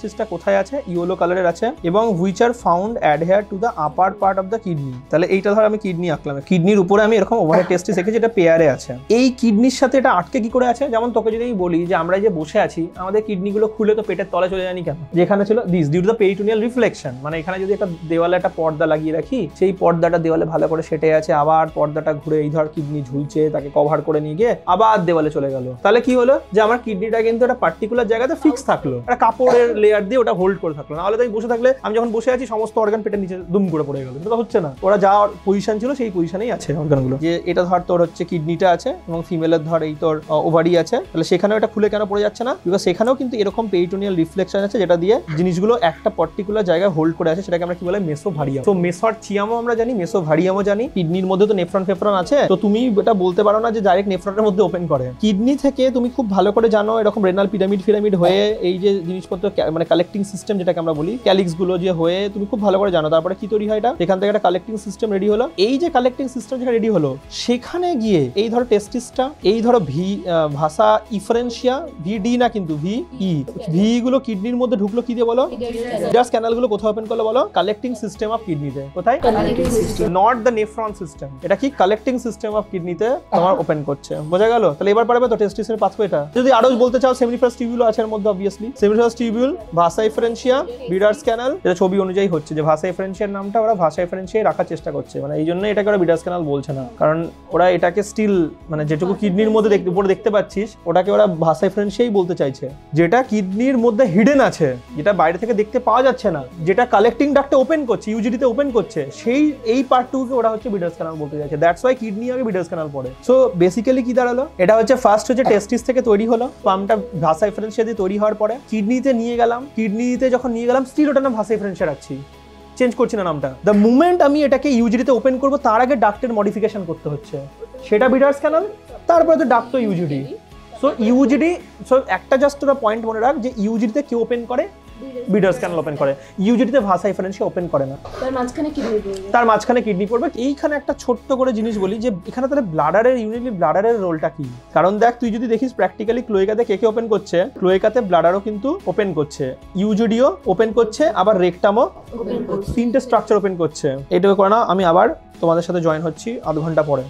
টেস্টিসটা কোথায় আছে, ইয়েলো কালারের আছে, এবং which are found adhere to the upper part of the kidney. তাহলে এইটা ধর আমি কিডনি আঁকলাম, কিডনির উপরে আমি এরকম ওভারহেড টেস্টিস রেখেছি, এটা পেয়ারে আছে। এই কিডনির সাথে এটা আটকে কি করে আছে? যেমন তোকে যদি বলি যে আমরা যে বসে আছি, আমাদের কিডনিগুলো খুলে তো পেটের তলে চলে যায়নি কেন? যেখানে ছিল this due to the peritoneal reflection, মানে এখানে যদি একটা দেওয়ালে একটা পর্দা লাগিয়ে রাখি, সেই পর্দাটা দেওয়ালে ভালো করে সেটে আছে, আবার পর্দাটা ঘুরে এই ধর কিডনি ঝুলছে, তাকে কভার করে নিয়ে গিয়ে আবার দেওয়ালে চলে গেল। তাহলে কি হলো যে আমার কিডনিটা কিন্তু একটা পার্টিকুলার জায়গাতে ফিক্স থাকলো, একটা কাপড়ের লেয়ার দিয়ে ওটা হোল্ড করে থাকলো। নাহলে তাই বসে থাকলে আমি যখন বসে আছি সমস্ত অর্গান পেটের নিচে দুম করে পড়ে গেল, এটা হচ্ছে না। ওরা যা পজিশন ছিল সেই পজিশনেই আছে অর্গানগুলো। যে এটা ধর তোর হচ্ছে কিডনিটা আছে এবং ফিমেলের ধর এই তোর ওভারি আছে, তাহলে সেখানেও এটা খুলে কেন পড়ে যাচ্ছে না? বিকজ সেখানেও কিন্তু এরকম পেরিটোনিয়াল রিফ্লেকশন আছে, যেটা দিয়ে জিনিসগুলো একটা পার্টিকুলার জায়গায় হোল্ড করে আছে, সেটাকে আমরা কি বলে মেসোভারিয়াম। তো মেসোরচিয়ামও আমরা জানি, মেসোভারিয়ামও জানি। কিডনির মধ্যে তো নেফ্রন ফেফ্রন আছে, তো তুমি এটা বলতে পারো না যে ডাইরেক্ট নেফ্রনের মধ্যে ওপেন করে। কিডনি থেকে তুমি খুব ভালো করে জানো এরকম রেনাল পিরামিড হয়ে এই যে জিনিসপত্র মানে কালেক্টিং সিস্টেম যেটাকে আমরা বলি, ক্যালিক্স গুলো যে হয়ে তুমি খুব ভালো করে জানো। তারপরে কি তৈরি হয়, এটা এখান থেকে একটা কালেক্টিং সিস্টেম রেডি হলো। এই যে কালেক্টিং সিস্টেম যেটা রেডি হলো, সেখানে গিয়ে এই ধরো টেস্টিসটা, এই ধরো ভাষা ইফারেন্সিয়া ভিডি না কিন্তু ভি গুলো কিডনির মধ্যে ঢুকলো কি দিয়ে বলো? ভিডাস ক্যানাল গুলো কোথায় ওপেন করলো বলো? কালেক্টিং সিস্টেম অফ কিডনিতে। কোথায়? নট দ্য নেফ্রন সিস্টেম, এটা কি কালেক্টিং সিস্টেম অফ কিডনিতে তোমার ওপেন করছে। বোঝা গেল? তাহলে এবার পারবে তো টেস্টিসের পাথওয়েটা। যদি আরো বলতে চাও, সেমিনিফারাস টিউবিউল আছে এর মধ্যে, অবভিয়াসলি সেমিনিফারাস টিউবিউল, ভাষা ইফারেন্সিয়া, ভিডাস ক্যানাল। এটা ছবি অনুযায়ী হচ্ছে যে ভাষা ইফারেন্সিয়ার নামটা ওরা ভাষা ইফারেন্সিয়ায় রাখার চেষ্টা করছে, মানে এই জন্য এটাকে ওরা ভিডাস ক্যানাল বলছে না, কারণ ওরা এটাকে স্টিল মানে যেটুকু কিডনির মধ্যে উপরে দেখতে পাচ্ছিস ওটাকে ওরা ভাষা ইফারেন্সিয়াই বলতে চাইছে, যেটা কিডনির মধ্যে হিডেন আছে, যেটা বাইরে থেকে দেখতে পাওয়া যাচ্ছে না, যেটা কালেক্টিং ডাক্টে ওপেন করছে, ইউজিডিতে ওপেন করছে, সেই এই পার্টটুকুকে ওরা হচ্ছে ভিডাস ক্যানাল বলতে চাইছে। দ্যাটস ওয়াই কিডনি আগে ভিডাস ক্যানাল পড়ে। সো বেসিক্যালি কি দাঁড়ালো, এটা হচ্ছে ফার্স্ট হচ্ছে টেস্টিস থেকে তৈরি হলো, পাম্পটা ভাষা ইফারেন্সিয়া দিয়ে তৈরি হওয়ার পরে কিডনিতে নিয়ে গেলাম, কিডনিতে যখন নিয়ে গেলাম স্টিল ওটা না ভাষা ইফারেন্সিয়া রাখছি, চেঞ্জ করছি না নামটা। দ্য মুমেন্ট আমি এটাকে ইউজিডিতে ওপেন করবো তার আগে ডাক্টের মডিফিকেশন করতে হচ্ছে, সেটা ভিডাস ক্যানাল, তারপরে তো duct UGD. So UGD, so একটা জাস্ট তোরা পয়েন্ট মনে রাখ যে ইউজিডিতে কি ওপেন করে? ভিডাস ক্যানাল ওপেন করে, ইউজিডিতে ভাষা ইফারেন্সিয়া ওপেন করে না, তার মাঝখানে কিডনি পড়বে। এইখানে একটা ছোট্ট করে জিনিস বলি যে এখানে তাহলে ব্লাডারের ইউনিটলি ব্লাডারের রোলটা কি? কারণ দেখ তুই যদি দেখিস প্র্যাকটিক্যালি ক্লোয়েকাতে কে ওপেন করছে, ক্লোয়েকাতে ব্লাডারও কিন্তু ওপেন করছে, ইউজিডিও ওপেন করছে, আবার রেকটামও তিনটে স্ট্রাকচার ওপেন করছে। এইটুকু করে না, আমি আবার তোমাদের সাথে জয়েন হচ্ছি আধ ঘন্টা পরে।